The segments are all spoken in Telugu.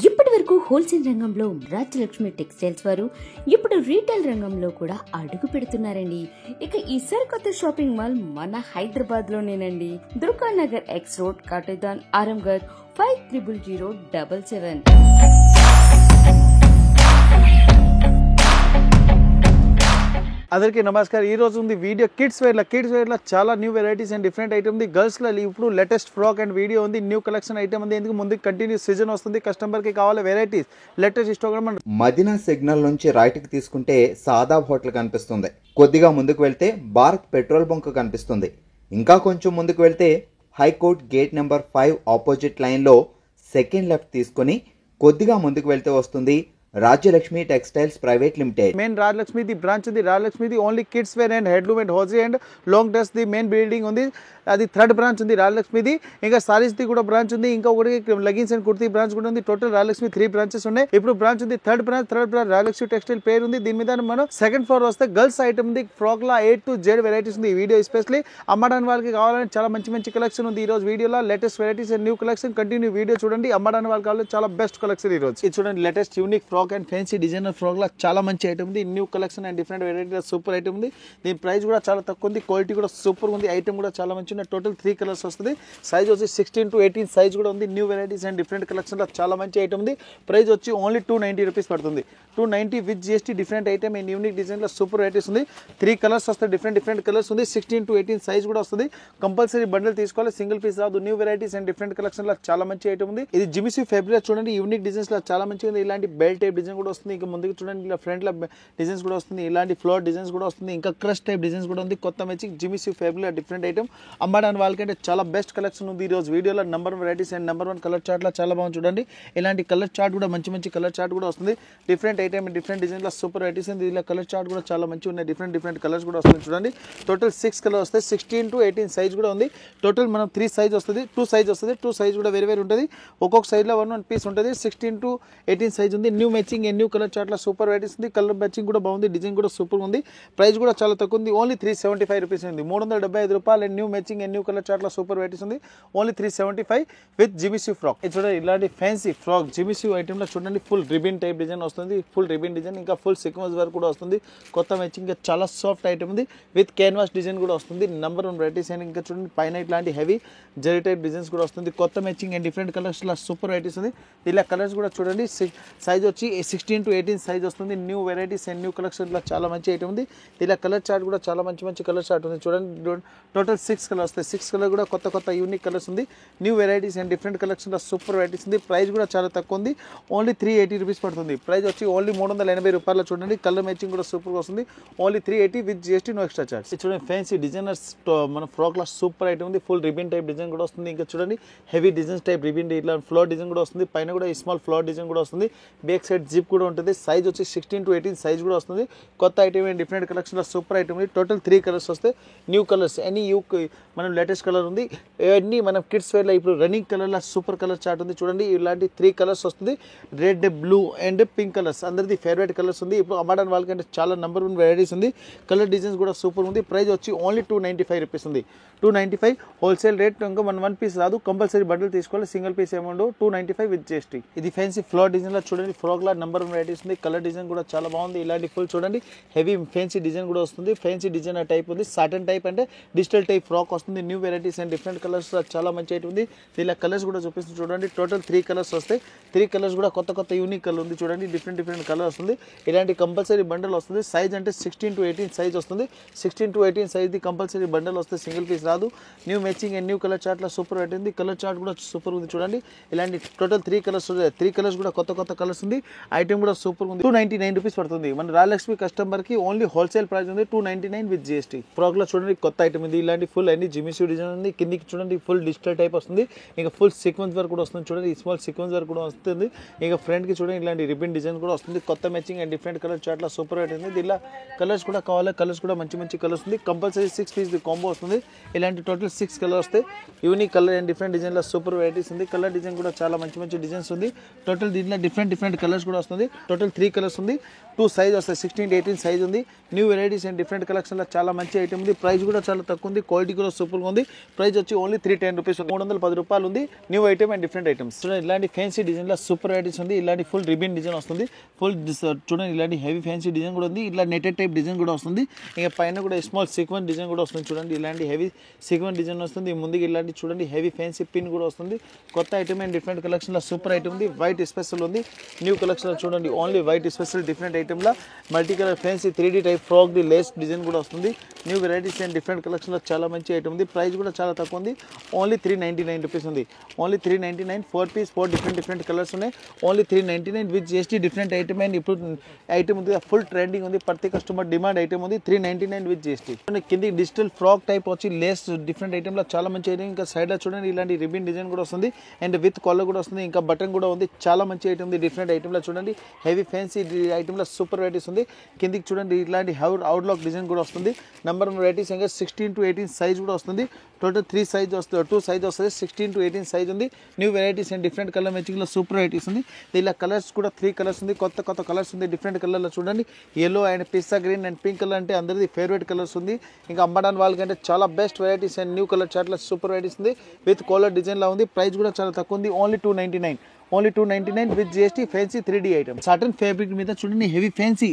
ఇప్పటి వరకు హోల్సేల్ రంగంలో రాజ్యలక్ష్మి టెక్స్టైల్స్ వారు ఇప్పుడు రీటైల్ రంగంలో కూడా అడుగు పెడుతున్నారండి. ఇక ఈ సరికొత్త షాపింగ్ మాల్ మన హైదరాబాద్ లోనేనండి. Durga Nagar X road, Katedan, Aramghar 500077. అందరికీ నమస్కారం. ఈ రోజు ఉంది వీడియో కిడ్స్ వేర్లో చాలా new varieties and different item ఉంది. గర్ల్స్లో ఇప్పుడు లేటెస్ట్ ఫ్రాక్ అండ్ వీడియో ఉంది. న్యూ కలెక్షన్ ఐటమ్ ఉంది. ఎందుకు ముందు కంటిన్యూ సీజన్ వస్తుంది, కస్టమర్కి కావాలి varieties latest Instagram. Madina signal నుంచి రైట్కి తీసుకుంటే సాదాబ్ హోటల్ కనిపిస్తుంది. కొద్దిగా ముందుకు వెళ్తే భారత్ పెట్రోల్ బంక్ కనిపిస్తుంది. ఇంకా కొంచెం ముందుకు వెళ్తే హైకోర్ట్ గేట్ నెంబర్ 5 ఆపోజిట్ లైన్లో సెకండ్ లెఫ్ట్ తీసుకొని కొద్దిగా ముందుకు వెళ్తే వస్తుంది Rajyalakshmi textiles private limited. Main Rajyalakshmi the branch ఉంది. Rajyalakshmi only kids wear and handloom and hosiery and long dress the main building ఉంది. అది థర్డ్ బ్రాంచ్ ఉంది రాజ్యలక్ష్మిది. ఇంకా సారీస్ ది కూడా బ్రాంచ్ ఉంది. ఇంకా ఒకటి లెగిన్స్ అండ్ కుర్తీ బ్రాంచ్ కూడా ఉంది. టోటల్ రాజ్యలక్ష్మి 3 బ్రాంచెస్ ఉన్నాయి. ఇప్పుడు బ్రాంచ్ ఉంది థర్డ్ బ్రాంచ్ రాజ్యలక్ష్మి టెక్స్టైల్ పేరు ఉంది. దీని మీద మనం సెకండ్ ఫ్లోర్ వస్తే గర్ల్స్ ఐటమ్ ఉంది. Frock law A to Z varieties ఉంది. ఈ వీడియో ఎస్పెషల్లీ అమ్మడానికి వాళ్ళకి కావాలని చాలా మంచి కలెక్షన్ ఉంది. ఈ రోజు వీడియోలో latest varieties and new collection continue video చూడండి. అమ్మడానికి వాళ్ళకి కావాలి చాలా బెస్ట్ కలెక్షన్ ఈ రోజు. ఇది చూడండి latest unique frock and fancy designer frock లా చాలా మంచి ఐటమ్ ఉంది. New collection and different variety super item ఉంది. దీని ప్రైస్ కూడా చాలా తక్కువ ఉంది. క్వాలిటీ కూడా సూపర్ ఉంది. ఐటమ్ కూడా చాలా మంచి ఉంది. టోటల్ 3 కలర్స్ వస్తుంది. సైజ్ వచ్చి 16 to 18 సైజ్ కూడా ఉంది. New varieties and different collection లో చాలా మంచి ఐటమ్ ఉంది. ప్రైస్ వచ్చి ఓన్లీ 290 రూపీస్ పడుతుంది. 290 with GST. Different item and unique design లో సూపర్ వెరైటీస్ ఉంది. 3 కలర్స్ వస్తాయి. డిఫరెంట్ కలర్స్ ఉంది. 16 to 18 సైజ్ కూడా వస్తుంది. కంపల్సరీ బండిల్ తీసుకోవాలి. సింగిల్ పీస్ రాదు. New varieties and different collection లో చాలా మంచి ఐటమ్ ఉంది. ఇది జిమిసీ ఫ్యాబ్రిక్ చూడండి. యూనిక్ డిజైన్స్ లో చాలా మంచిగా ఉంది. ఇలాంటి బెల్ట్ టైప్ డిజైన్ కూడా వస్తుంది. ఇంకా ముందుకు చూడండి ఇలా ఫ్రంట్ లో డిజైన్స్ కూడా వస్తుంది. ఇలాంటి ఫ్లోర్ డిజైన్స్ కూడా వస్తుంది. ఇంకా క్రష్ టైప్ డిజైన్స్ కూడా ఉంది. కొత్త మ్యాచింగ్ జిమిసీ ఫ్యాబ్రిక్ డిఫరెంట్ ఐటమ్ అమ్మడానికి వాళ్ళకంటే చాలా బెస్ట్ కలెక్షన్ ఉంది. ఈ రోజు వీడియోలో number 1 varieties and number 1 colour chart లో చాలా బాగుంది చూడండి. ఇలాంటి కలర్ చార్ట్ కూడా మంచి కలర్ చార్ట్ కూడా వస్తుంది. డిఫరెంట్ ఐటమ్ డిఫరెంట్ డిజైన్ లో సూపర్ వెరైటీస్ ఉంది. ఇలా కలర్ చార్ట్ కూడా చాలా మంచి ఉన్నాయి. డిఫరెంట్ కలర్స్ కూడా వస్తుంది చూడండి. టోటల్ 6 కలర్ వస్తాయి. 16 to 18 సైజ్ కూడా ఉంది. టోటల్ మనం 3 సైజ్ వస్తుంది. 2 సైజ్ వస్తుంది. 2 సైజ్ కూడా వేరే ఉంటుంది. ఒక్కొక్క సైజ్ లో 1 పీస్ ఉంటుంది. 16 to 18 సైజ్ ఉంది. New matching and new colour chart లో సూపర్ వెరైటీస్ ఉంది. కలర్ మ్యాచింగ్ కూడా బాగుంది. డిజైన్ కూడా సూపర్ ఉంది. ప్రైస్ కూడా చాలా తక్కువ ఉంది. ఓన్లీ 375 రూపీస్ ఉంది. 375 రూపాయలు. And new matching and new colour chart లో సూపర్ వెరైటీస్ ఉంది. ఓన్లీ 375 విత్ జిమిసీ ఫ్రాక్. ఇది చూడండి ఇలాంటి ఫ్యాన్సీ ఫ్రాక్ జిమిసీ ఐటమ్ లో చూడండి. ఫుల్ రిబిన్ టైప్ డిజైన్ వస్తుంది. ఫుల్ రిబిన్ డిజైన్ ఇంకా ఫుల్ సీక్వెన్స్ వర్క్ కూడా వస్తుంది. కొత్త మ్యాచింగ్ చాలా సాఫ్ట్ ఐటమ్ ఉంది. విత్ క్యాన్వాస్ డిజైన్ కూడా వస్తుంది. నెంబర్ 1 వెరైటీస్ అండ్ ఇంకా చూడండి పైన ఇట్లాంటి హెవీ జరీ టైప్ డిజైన్స్ కూడా వస్తుంది. కొత్త మ్యాచింగ్ అండ్ డిఫరెంట్ కలర్స్ లో సూపర్ వెరైటీస్ ఉంది. ఇలా కలర్స్ కూడా చూడండి. సైజ్ వచ్చి 16 to 18 సైజ్ వస్తుంది. New varieties and new collection లో చాలా మంచి ఐటమ్ ఉంది. ఇలా కలర్ చార్ట్ కూడా చాలా మంచి కలర్ చార్ట్ ఉంది చూడండి. టోటల్ 6 కలర్ వస్తాయి. 6 కలర్ కూడా కొత్త యూనిక్ కలర్స్ ఉంది. New varieties and different collection లో సూపర్ వెరైటీస్ ఉంది. ప్రైస్ కూడా చాలా తక్కువ ఉంది. ఓన్లీ 380 రూపీస్ పడుతుంది. ప్రైస్ వచ్చి ఓన్లీ 380 రూపాయలు చూడండి. కలర్ మ్యాచింగ్ కూడా సూపర్ వస్తుంది. Only 380 with GST no extra charge. చూడండి ఫ్యాన్సీ డిజైనర్స్ మన ఫ్రాక్ లో సూపర్ ఐటమ్ ఉంది. ఫుల్ రిబిన్ టైప్ డిజైన్ కూడా వస్తుంది. ఇంకా చూడండి హెవీ డిజైన్స్ టైప్ రిబిన్ ఇట్లా ఫ్లోర్ డిజైన్ కూడా వస్తుంది. పైన కూడా ఈ స్మాల్ ఫ్లోర్ డిజైన్ కూడా వస్తుంది. బ్యాక్ సైడ్ జిప్ కూడా ఉంటుంది. సైజ్ వచ్చి 16 to 18 సైజ్ కూడా వస్తుంది. కొత్త ఐటమ్ అండ్ డిఫరెంట్ కలెక్షన్ లో సూపర్ ఐటమ్ ఉంది. టోటల్ 3 కలర్స్ వస్తాయి. న్యూ కలర్స్ ఎనీ మనం లేటెస్ట్ కలర్ ఉంది. అన్ని మనం కిడ్స్ వేర్ లో ఇప్పుడు రన్నింగ్ కలర్ లో సూపర్ కలర్ చార్ట్ ఉంది చూడండి. ఇలాంటి 3 కలర్స్ వస్తుంది. Red, blue and pink colours అందరిది ఫేవరెట్ కలర్స్ ఉంది. ఇప్పుడు అమ్మడానికి వాళ్ళకంటే చాలా నెంబర్ 1 వెరైటీస్ ఉంది. కలర్ డిజైన్స్ కూడా సూపర్ ఉంది. ప్రైస్ వచ్చి ఓన్లీ 295 రూపీస్ ఉంది. 295 హోల్సేల్ రేట్. ఇంకా 1 పీస్ రాదు. కంపల్సరీ బండిల్ తీసుకోవాలి. Single piece amount 295 with GST. ఇది ఫ్యాన్సీ ఫ్లోర్ డిజైన్ లో చూడండి. ఫ్రాక్ లా నెంబర్ 1 వెరైటీస్ ఉంది. కలర్ డిజైన్ కూడా చాలా బాగుంది. ఇలాంటి ఫుల్ చూడండి హెవీ ఫ్యాన్సీ డిజైన్ కూడా వస్తుంది. ఫ్యాన్సీ డిజైన్ టైప్ ఉంది. సాటన్ టైప్ అంటే డిజిటల్ టైప్ ఫ్రాక్ వస్తుంది. New varieties and different colours చాలా మంచి ఐటమ్ ఉంది. ఇలా కలర్స్ కూడా చూపిస్తుంది చూడండి. టోటల్ 3 కలర్స్ వస్తాయి. 3 కలర్స్ కూడా కొత్త యూనిక్ కలర్ ఉంది చూడండి. డిఫరెంట్ కలర్ వస్తుంది. ఇలాంటి కంపల్సరీ బండల్ వస్తుంది. సైజ్ అంటే 16 to 18 సైజ్ వస్తుంది. 16 to 18 size the compulsory bundle వస్తుంది. సింగిల్ పీస్ రాదు. New matching and new colour chart లో సూపర్ ఉంటుంది. కలర్ చార్ట్ కూడా సూపర్ ఉంది చూడండి. ఇలాంటి టోటల్ 3 కలర్స్ 3 కలర్స్ కూడా కొత్త కలర్స్ ఉంది. ఐటమ్ కూడా సూపర్ ఉంది. 299 రూపీస్ పడుతుంది. మన రాజలక్ష్మి కస్టమర్ కి ఓన్లీ హోల్సేల్ ప్రైస్ ఉంది 299 విత్ GST. ఫ్రాక్ లో చూడండి కొత్త ఐటమ్ ఉంది. ఇలాంటి ఫుల్ అన్ని జిమిసీ డిజైన్ ఉంది. కిందికి చూడండి ఫుల్ డిజిటల్ టైప్ వస్తుంది. ఇంకా ఫుల్ సీక్వెన్స్ వర్క్ కూడా వస్తుంది చూడండి. స్మాల్ సీక్వెన్స్ వర్క్ కూడా వస్తుంది. ఇంకా ఫ్రంట్ కి చూడండి ఇలాంటి రిబన్ డిజైన్ కూడా వస్తుంది. కొత్త matching and different colour chart లో సూపర్ ఉంటుంది. ఇలా కలర్స్ కూడా కావాలి. కలర్స్ కూడా మంచి కలర్స్ ఉంది. కంపల్సరీ 6 పీస్ కాంబో వస్తుంది. ఇలాంటి టోటల్ 6 కలర్ వస్తాయి. Unique colour and different design లో సూపర్ వెరైటీస్ ఉంది. కలర్ డిజైన్ కూడా చాలా మంచి డిజైన్స్ ఉంది. టోటల్ దీంట్లో డిఫరెంట్ కలర్స్ కలర్స్ కూడా వస్తుంది. టోటల్ 3 కలర్స్ ఉంది. 2 సైజ్ వస్తాయి, 16 to 18 సైజ్ ఉంది. న్యూ వెరైటీస్ అండ్ డిఫరెంట్ కలెక్షన్లో చాలా మంచి ఐటమ్ ఉంది. ప్రైస్ కూడా చాలా తక్కువ ఉంది, క్వాలిటీ కూడా సూపర్గా ఉంది. ప్రైస్ వచ్చి ఓన్లీ 310 రూపీస్, 310 రూపాయలు ఉంది. New item and different items చూడండి. ఇలాంటి ఫ్యాన్సీ డిజైన్లో సూపర్ వెరైటీస్ ఉంది. ఇలాంటి ఫుల్ రిబన్ డిజైన్ వస్తుంది. ఫుల్ చూడండి, ఇలాంటి హెవీ ఫ్యాన్సీ డిజైన్ కూడా ఉంది. ఇట్లా నెటెడ్ టైప్ డిజైన్ కూడా వస్తుంది. ఇంకా పైన కూడా స్మాల్ సీక్వెన్స్ డిజైన్ కూడా వస్తుంది. చూడండి, ఇలాంటి హెవీ సీక్వెన్స్ డిజైన్ వస్తుంది. ముందుకు ఇలాంటి చూడండి హెవీ ఫ్యాన్సీ పిన్ కూడా వస్తుంది. కొత్త ఐటమ్ అండ్ డిఫరెంట్ కలెక్షన్లో సూపర్ ఐటమ్ ఉంది. వైట్ స్పెషల్ ఉంది. న్యూ కలెక్షన్లో చూడండి ఓన్లీ వైట్ స్పెషల్ డిఫరెంట్ ఐటమ్లో multi colour fancy 3D type frock ది లేస్ డిజైన్ కూడా వస్తుంది. న్యూ వెరైటీస్ అండ్ డిఫరెంట్ కలెక్షన్లో చాలా మంచి ఐటమ్ ఉంది. ప్రైస్ కూడా చాలా తక్కువ ఉంది, ఓన్లీ 399 రూపీస్ ఉంది. ఓన్లీ 399, 4 పీస్ 4 డిఫరెంట్ కలర్స్ ఉన్నాయి. Only 399 with GST different item and ఇప్పుడు ఐటమ్ ఉంది ఫుల్ ట్రెండింగ్ ఉంది. ప్రతి కస్టమర్ డిమాండ్ ఐటమ్ ఉంది. 399 విత్ GST. కింది డిజిటల్ ఫ్రాక్ టైప్ వచ్చి లేస్ డిఫరెంట్ ఐటమ్లో చాలా మంచి ఐటమ్. ఇంకా సైడ్లో చూడండి ఇలాంటి రిబన్ డిజైన్ కూడా వస్తుంది అండ్ విత్ కాలర్ కూడా వస్తుంది. ఇంకా బటన్ కూడా ఉంది. చాలా మంచి ఐటమ్ ఉంది. డిఫరెంట్ ఐటమ్లో చూడండి హెవీ ఫ్యాన్సీ ఐటమ్లో సూపర్ వెరైటీస్ ఉంది. కిందికి చూడండి ఇలాంటి అవుట్లాక్ డిజైన్ కూడా వస్తుంది. నెంబర్ వెరైటీస్ ఇంకా 16 to 18 సైజ్ కూడా వస్తుంది. టోటల్ 3 సైజ్ వస్తుంది, 2 సైజ్ వస్తుంది. 16 to 18 సైజ్ ఉంది. New varieties and different colour మ్యాచింగ్లో సూపర్ వెరైటీస్ ఉంది. ఇలా కలర్స్ కూడా 3 కలర్స్ ఉంది. కొత్త కలర్స్ ఉంది. డిఫరెంట్ కలర్లో చూడండి yellow అండ్ పిస్తా గ్రీన్ అండ్ పింక్ కలర్ అంటే అందరిది ఫేవరెట్ కలర్స్ ఉంది. ఇంకా అమ్మడానికి వాళ్ళకంటే చాలా best varieties and new colour చార్ట్లో సూపర్ వెరైటీస్ ఉంది. విత్ కాలర్ డిజైన్లో ఉంది. ప్రైస్ కూడా చాలా తక్కువ ఉంది, only 299. Only 299 with GST. Fancy 3D item. Satin fabric మీద చూడండి హెవీ ఫ్యాన్సీ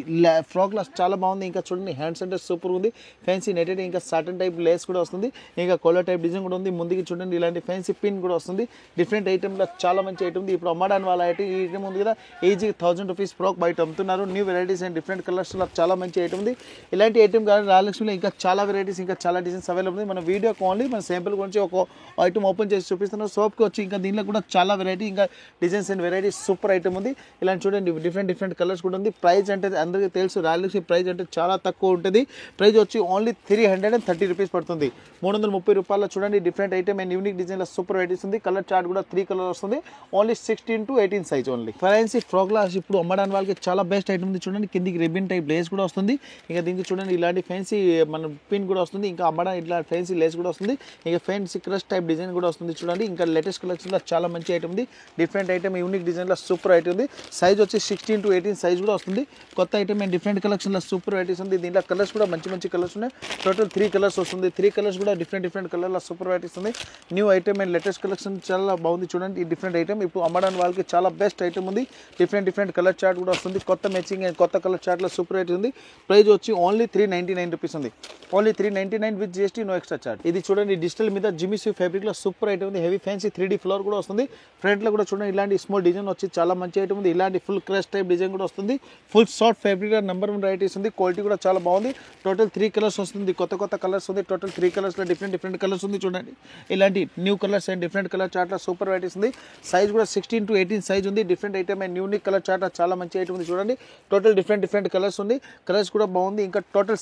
ఫ్రాక్ లాస్ చాలా బాగుంది. ఇంకా చూడండి హ్యాండ్స్ అంటే సూపర్ ఉంది. ఫ్యాన్సీ నెటెడ్ ఇంకా సాటన్ టైప్ లేస్ కూడా వస్తుంది. ఇంకా కోలర్ టైప్ డిజైన్ కూడా ఉంది. ముందుకి చూడండి ఇలాంటి ఫ్యాన్సీ పిన్ కూడా వస్తుంది. డిఫరెంట్ ఐటమ్లో చాలా మంచి ఐటమ్ ఉంది. ఇప్పుడు అమ్మడానికి వాళ్ళ ఐటమ్ ఈ ఐటమ్ ఉంది కదా, ఈజీ 1000 రూపీస్ ఫ్రాక్ బయట అమ్ముతున్నారు. న్యూ వెరైటీస్ అండ్ డిఫరెంట్ కలర్స్లో చాలా మంచి ఐటమ్ ఉంది. ఇలాంటి ఐటమ్ కానీ రాయలక్ష్మిలో ఇంకా చాలా వెరైటీస్ ఇంకా చాలా డిజైన్స్ అవైలబుల్ ఉంది. మన వీడియోకి ఓన్లీ మన శాంపుల్ గురించి ఒక ఐటమ్ ఓపెన్ చేసి చూపిస్తున్నాం. సోప్కి వచ్చి ఇంకా దీనిలో కూడా చాలా వెరైటీ ఇంకా designs and varieties super item ఉంది. ఇలాంటి చూడండి డిఫరెంట్ కలర్స్ కూడా ఉంది. ప్రైస్ అంటే అందరికీ తెలుసు రాయలక్ష్మి ప్రైస్ అంటే చాలా తక్కువ ఉంటుంది. ప్రైస్ వచ్చి ఓన్లీ 330 రూపీస్ పడుతుంది. 330 రూపాయల చూడండి డిఫరెంట్ ఐటమ్ అండ్ యూనిక్ డిజైన్లో సూపర్ వెరైటీస్ ఉంది. కలర్ చార్ట్ కూడా 3 కలర్ వస్తుంది. Only 16 to 18 size only. Fancy frock లాస్ ఇప్పుడు అమ్మడానికి వాళ్ళకి చాలా బెస్ట్ ఐటమ్ ఉంది. చూడండి కిందికి రిబన్ టైప్ లేస్ కూడా వస్తుంది. ఇంకా దీనికి చూడండి ఇలాంటి ఫ్యాన్సీ మన పిన్ కూడా వస్తుంది. ఇంకా అమ్మడానికి ఇట్లా ఫ్యాన్సీ లేస్ కూడా వస్తుంది. ఇంకా ఫ్యాన్సీ క్రష్ టైప్ డిజైన్ కూడా వస్తుంది. చూడండి ఇంకా లేటెస్ట్ కలెక్షన్లో చాలా మంచి ఐటమ్ ఉంది. డిఫరెంట్ ఐటమ్ యూనిక్ డిజైన్లో సూపర్ ఐటమ్ ఉంది. సైజ్ వచ్చి 16 to 18 సైజ్ కూడా వస్తుంది. కొత్త ఐటమ్ అండ్ డిఫరెంట్ కలెక్షన్లో సూపర్ వెరైటీస్ ఉంది. దీంట్లో కలర్స్ కూడా మంచి కలర్స్ ఉన్నాయి. టోటల్ 3 కలర్స్ వస్తుంది. 3 కలర్స్ కూడా డిఫరెంట్ కలర్లో సూపర్ వెరైటీస్ ఉంది. New item and latest collection చాలా బాగుంది. చూడండి ఈ డిఫరెంట్ ఐటమ్ ఇప్పుడు అమ్మడానికి వాళ్ళకి చాలా బెస్ట్ ఐటమ్ ఉంది. డిఫరెంట్ కలర్ చార్ట్ కూడా వస్తుంది. కొత్త మ్యాచింగ్ అండ్ కొత్త కలర్ చార్ట్లో సూపర్ వెరైటీ ఉంది. ప్రైస్ వచ్చి ఓన్లీ 399 రూపీస్ ఉంది. Only 399 with GST, no extra charge. ఇది చూడండి డిజిటల్ మీద జిమిసీ ఫ్యాబ్రిక్లో సూపర్ ఐటమ్ ఉంది. హెవీ ఫ్యాన్సీ 3D ఫ్లోర్ కూడా వస్తుంది. ఫ్రంట్లో కూడా చూడండి ఇలాంటి స్మాల్ డిజైన్ వచ్చి చాలా మంచి ఐటమ్ ఉంది. ఇలాంటి ఫుల్ క్రష్ టైప్ డిజైన్ కూడా వస్తుంది. Full soft fabric number 1 varieties ఉంది. క్వాలిటీ కూడా చాలా బాగుంది. టోటల్ 3 కలర్స్ వస్తుంది. కొత్త కలర్స్ ఉంది. టోటల్ 3 కలర్స్లో డిఫరెంట్ కలర్స్ ఉంది. చూడండి ఇలాంటి new colours and different colour చార్ట్లో సూపర్ వెరైటీస్ ఉంది. సైజ్ కూడా 16 to 18 సైజ్ ఉంది. Different item and unique colour chart చాలా మంచి ఐటమ్ ఉంది. చూడండి టోటల్ డిఫరెంట్ కలర్స్ ఉంది. కలర్స్ కూడా బాగుంది. ఇంకా టోటల్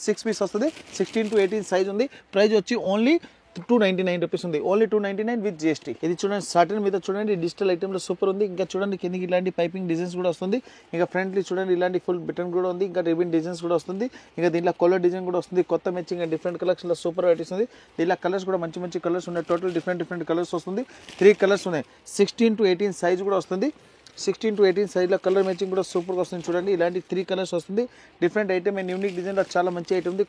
6 పీస్ వస్తుంది. 16 to 18 సైజ్ ఉంది. ప్రైస్ వచ్చి ఓన్లీ 299 రూపీస్ ఉంది. Only 299 with GST. ఇది చూడండి సాటన్ మీద చూడండి డిజిటల్ ఐటమ్లో సూపర్ ఉంది. ఇంకా చూడండి కిందకి ఇలాంటి పైపింగ్ డిజైన్స్ కూడా వస్తుంది. ఇంకా ఫ్రంట్లీ చూడండి ఇలాంటి ఫుల్ బటన్ కూడా ఉంది. ఇంకా రిబన్ డిజైన్స్ కూడా వస్తుంది. ఇంకా దీంట్లో కలర్ డిజైన్ కూడా వస్తుంది. కొత్త మ్యాచింగ్ అండ్ డిఫరెంట్ కలర్స్లో సూపర్ వెరైటీస్ ఉంది. దీంట్లో కలర్స్ కూడా మంచి కలర్స్ ఉన్నాయి. టోటల్ డిఫరెంట్ కలర్స్ వస్తుంది. 3 కలర్స్ ఉన్నాయి. 16 to 18 సైజ్ కూడా వస్తుంది. 16 to 18 సైజ్లో కలర్ మ్యాచింగ్ కూడా సూపర్గా వస్తుంది. చూడండి ఇలాంటి 3 కలర్స్ వస్తుంది. డిఫరెంట్ ఐటమ్ అండ్ యూనిక్ డిజైన్లో చాలా మంచి ఐటమ్ ఉంది.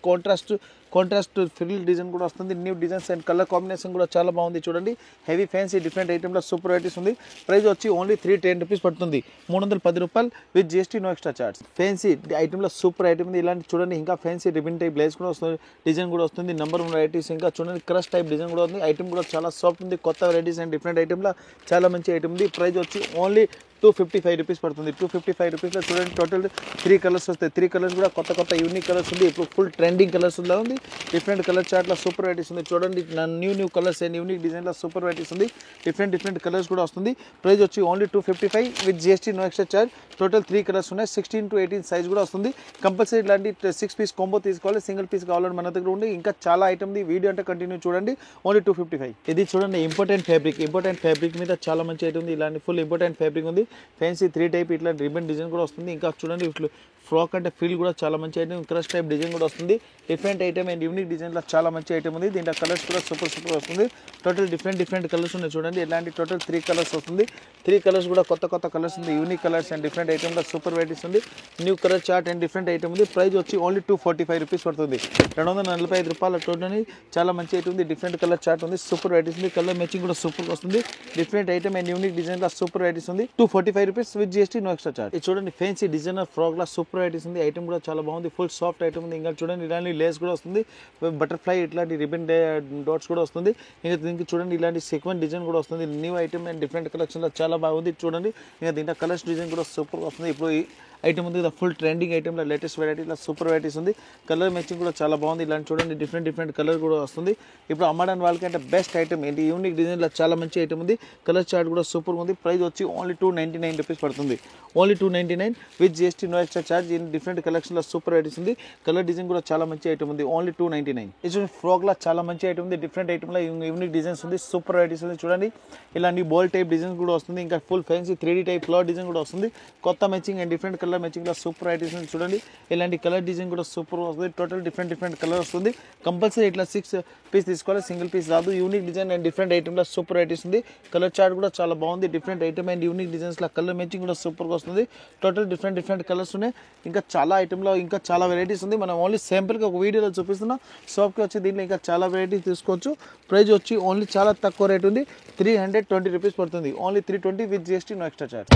కాంట్రాస్ట్ ఫ్రిల్ డిజైన్ కూడా వస్తుంది. New designs and colour combination కూడా చాలా బాగుంది. చూడండి హెవీ ఫ్యాన్సీ డిఫరెంట్ ఐటమ్లో సూపర్ వెరైటీస్ ఉంది. ప్రైస్ వచ్చి ఓన్లీ 310 రూపీస్ పడుతుంది. 310 రూపాయలు with GST, no extra charge. Fancy ఐటమ్లో సూపర్ ఐటమ్ ఉంది. ఇలాంటి చూడండి ఇంకా ఫ్యాన్సీ రిబన్ టైప్ బ్లేస్ కూడా వస్తుంది. డిజైన్ కూడా వస్తుంది. Number 1 varieties. ఇంకా చూడండి క్రష్ టైప్ డిజైన్ కూడా ఉంది. ఐటమ్ కూడా చాలా సాఫ్ట్ ఉంది. కొత్త వెరైటీస్ అండ్ డిఫరెంట్ ఐటమ్లో చాలా మంచి ఐటమ్ ఉంది. ప్రైస్ వచ్చి ఓన్లీ 255 రూపీస్ పడుతుంది. 255 రూపీస్లో చూడండి టోటల్ 3 కలర్స్ వస్తాయి. 3 కలర్స్ కూడా కొత్త యూనిక్ కలర్స్ ఉంది. ఇప్పుడు ఫుల్ ట్రెండింగ్ కలర్స్ ఉంది. డిఫరెంట్ కలర్ చార్ట్లో సూపర్ వెరైటీస్ ఉంది. చూడండి న్యూ కలర్స్ అండ్ యూనిక్ డిజైన్లో సూపర్ వెరైటీస్ ఉంది. డిఫరెంట్ కలర్స్ కూడా వస్తుంది. ప్రైస్ వచ్చి only 255 with GST, no extra charge. Total 3 colours ఉన్నాయి. 16 to 18 సైజ్ కూడా వస్తుంది. కంపల్సరీ ఇలాంటి 6 పీస్ కాంబో తీసుకోవాలి. సింగిల్ పీస్ కావాలని మన దగ్గర ఉంది. ఇంకా చాలా ఐటమ్ ఉంది. వీడియో అంటే కంటిన్యూ చూడండి. ఓన్లీ 255. ఇది చూడండి ఇంపార్టెంట్ ఫ్యాబ్రిక్ మీద చాలా మంచి ఐటమ్ ఉంది. ఇలాంటి ఫుల్ ఇంపార్టెంట్ ఫ్యాబ్రిక్ ఉంది. ఫ్యాన్సీ 3 టైప్ ఇట్లా రిబన్ డిజైన్ కూడా వస్తుంది. ఇంకా చూడండి ఇట్లా ఫ్రాక్ అంటే ఫీల్ కూడా చాలా మంచి ఐటమ్, క్రష్ టైప్ డిజైన్ కూడా వస్తుంది. డిఫరెంట్ ఐటమ్ అండ్ యూనిక్ డిజైన్లో చాలా మంచి ఐటమ్ ఉంది. దీంట్లో కలర్స్ కూడా సూపర్ వస్తుంది. టోటల్ డిఫరెంట్ కలర్స్ ఉన్నాయి చూడండి. ఇలాంటి టోటల్ 3 కలర్స్ వస్తుంది. 3 కలర్స్ కూడా కొత్త కలర్స్ ఉంది. యూనిక్ కలర్స్ అండ్ డిఫరెంట్ ఐటమ్లో సూపర్ వెరైటీస్ ఉంది. New colour chart and different item ఉంది. ప్రైస్ వచ్చి ఓన్లీ 245 రూపీస్ పడుతుంది. 245 రూపాయల టోటల్ చాలా మంచి ఐటమ్ ఉంది. డిఫరెంట్ కలర్ చార్ట్ ఉంది. సూపర్ వెరైటీస్ ఉంది. కలర్ మ్యాచింగ్ కూడా సూపర్ వస్తుంది. డిఫరెంట్ ఐటమ్ అండ్ యూనిక్ డిజైన్లో సూపర్ వెరైటీస్ ఉంది. 245 rupees with GST no extra charge. ఇది చూడండి ఫ్యాన్సీ డిజైనర్ ఫ్రాక్ లా సూపర్ వెరైటీస్ ఉంది. ఐటమ్ కూడా చాలా బాగుంది. ఫుల్ సాఫ్ట్ ఐటమ్ ఉంది. ఇంకా చూడండి ఇలాంటి లేస్ కూడా వస్తుంది. బటర్ఫ్లై ఇట్లాంటి రిబన్ డాట్స్ కూడా వస్తుంది. ఇంకా దీనికి చూడండి ఇలాంటి సెక్వెన్ డిజైన్ కూడా వస్తుంది. New item and different collection లో చాలా బాగుంది చూడండి. ఇంకా దీంట్లో కలర్స్ డిజైన్ కూడా సూపర్ వస్తుంది. ఇప్పుడు ఈ ఐటమ్ ఉంది కదా ఫుల్ ట్రెండింగ్ ఐటమ్లో లేటెస్ట్ వెరైటీలో సూపర్ వెరైటీస్ ఉంది. కలర్ మ్యాచింగ్ కూడా చాలా బాగుంది. ఇలాంటి చూడండి డిఫరెంట్ కలర్ కూడా వస్తుంది. ఇప్పుడు అమ్మడానికి వాళ్ళకి అంటే బెస్ట్ ఐటమ్ ఏంటి యూనిక్ డిజైన్లో చాలా మంచి ఐటమ్ ఉంది. కలర్ చార్ట్ కూడా సూపర్ ఉంది. ప్రైస్ వచ్చి ఓన్లీ 299 రూపీస్ పడుతుంది. Only 299 with GST no extra charge. In different కలెక్షన్లో సూపర్ వెరైటీస్ ఉంది. కలర్ డిజైన్ కూడా చాలా మంచి ఐటమ్ ఉంది. ఓన్లీ 299. ఇది ఫ్రాక్లో చాలా మంచి ఐటమ్ ఉంది. డిఫరెంట్ ఐటమ్లో యూనిక్ డిజైన్స్ ఉంది. సూపర్ వెరైటీస్ ఉంది చూడండి. ఇలాంటి బాల్ టైప్ డిజైన్స్ కూడా వస్తుంది. ఇంకా full fancy 3D type flower design కూడా వస్తుంది. కొత్త మ్యాచింగ్ అండ్ డిఫరెంట్ కలర్ మ్యాచింగ్లో సూపర్ వెరైటీస్ ఉంది చూడండి. ఇలాంటి కలర్ డిజైన్ కూడా సూపర్ వస్తుంది. టోటల్ డిఫరెంట్ కలర్ వస్తుంది. కంపల్సరీ ఇట్లా 6 పీస్ తీసుకోవాలి, సింగిల్ పీస్ రాదు. యూనిక్ డిజైన్ అండ్ డిఫరెంట్ ఐటమ్లో సూపర్ వెరైటీస్ ఉంది. కలర్ చార్ట్ కూడా చాలా బాగుంది. డిఫరెంట్ ఐటమ్ అండ్ యూనిక్ డిజైన్స్లో కలర్ మ్యాచింగ్ కూడా సూపర్గా వస్తుంది. టోటల్ డిఫరెంట్ కలర్స్ ఉన్నాయి. ఇంకా చాలా ఐటమ్లో ఇంకా చాలా వెరైటీస్ ఉంది. మనం ఓన్లీ సింపుల్గా ఒక వీడియోలో చూపిస్తున్నాం. షాప్కి వచ్చి దీంట్లో ఇంకా చాలా వెరైటీస్ తీసుకోవచ్చు. ప్రైస్ వచ్చి ఓన్లీ చాలా తక్కువ రేట్ ఉంది. 320 రూపీస్ పడుతుంది. Only 320 with GST no extra charge.